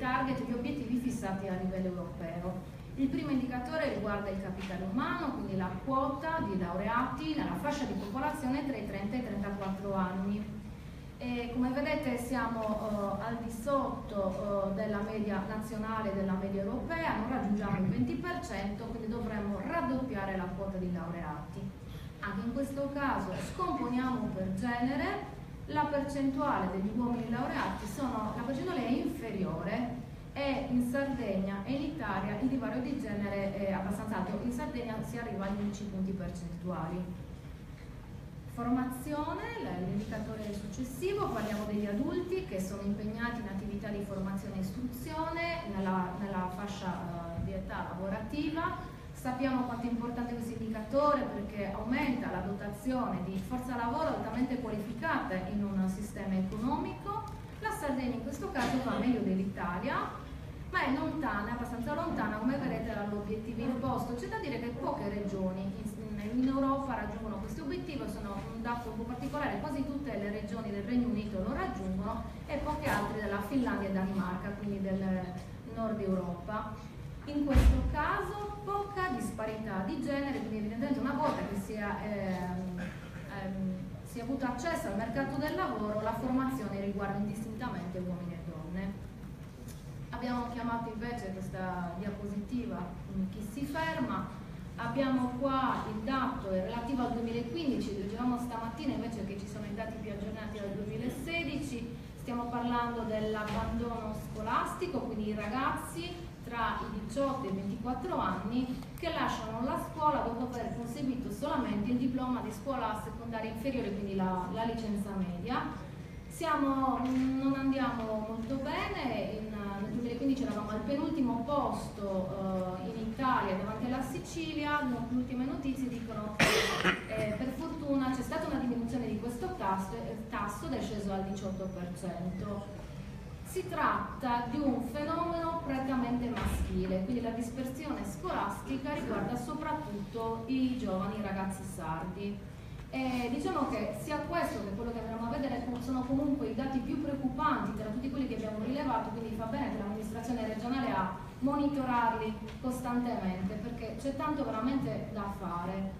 target, gli obiettivi fissati a livello europeo. Il primo indicatore riguarda il capitale umano, quindi la quota di laureati nella fascia di popolazione tra i 30 e i 34 anni. E come vedete siamo al di sotto della media nazionale e della media europea, non raggiungiamo il 20%, quindi dovremmo raddoppiare la quota di laureati. Anche in questo caso scomponiamo per genere, la percentuale degli uomini laureati la percentuale è inferiore e in Sardegna e in Italia il divario di genere è abbastanza alto, in Sardegna si arriva agli 11 punti percentuali. Formazione, l'indicatore successivo, parliamo degli adulti che sono impegnati in attività di formazione e istruzione nella fascia di età lavorativa. Sappiamo quanto è importante questo indicatore perché aumenta la dotazione di forza lavoro altamente qualificata in un sistema economico. La Sardegna in questo caso va meglio dell'Italia, ma è lontana, abbastanza lontana, come vedete, dall'obiettivo imposto. C'è da dire che poche regioni in Europa raggiungono questo obiettivo, sono un dato un po' particolare, quasi tutte le regioni del Regno Unito lo raggiungono e poche altre della Finlandia e Danimarca, quindi del nord Europa. In questo caso poca disparità di genere, quindi evidentemente una volta che si è avuto accesso al mercato del lavoro, la formazione riguarda indistintamente uomini e donne. Abbiamo chiamato invece questa diapositiva chi si ferma. Abbiamo qua il dato relativo al 2015, dicevamo stamattina invece che ci sono i dati più aggiornati dal 2016, stiamo parlando dell'abbandono scolastico, quindi i ragazzi tra i 18 e i 24 anni che lasciano la scuola dopo aver conseguito solamente il diploma di scuola secondaria inferiore, quindi la licenza media. Non andiamo molto bene, nel 2015 eravamo al penultimo posto in Italia davanti alla Sicilia. Le ultime notizie dicono che per fortuna c'è stata una diminuzione di questo tasso ed è sceso al 18%. Si tratta di un fenomeno prettamente maschile, quindi la dispersione scolastica riguarda soprattutto i giovani ragazzi sardi. Diciamo che sia questo che quello che andremo a vedere sono comunque i dati più preoccupanti tra tutti quelli che abbiamo rilevato, quindi fa bene che l'amministrazione regionale a monitorarli costantemente perché c'è tanto veramente da fare.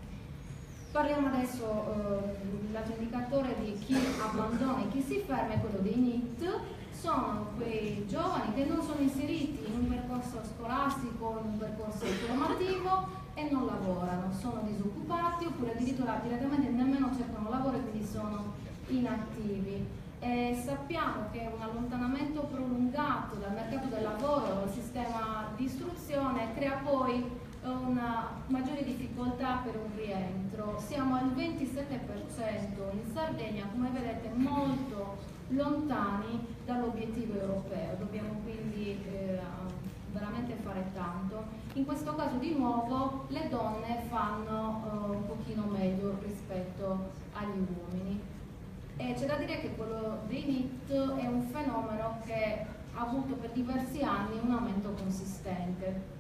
Parliamo adesso dell'altro indicatore di chi abbandona e chi si ferma, è quello dei NEET. Sono quei giovani che non sono inseriti in un percorso scolastico, in un percorso formativo e non lavorano, sono disoccupati oppure addirittura direttamente nemmeno cercano lavoro e quindi sono inattivi. Sappiamo che un allontanamento prolungato dal mercato del lavoro, dal sistema di istruzione, crea poi una maggiore difficoltà per un rientro. Siamo al 27% in Sardegna, come vedete molto lontani dall'obiettivo europeo, dobbiamo quindi veramente fare tanto. In questo caso di nuovo le donne fanno un pochino meglio rispetto agli uomini. E c'è da dire che quello dei NEET è un fenomeno che ha avuto per diversi anni un aumento consistente.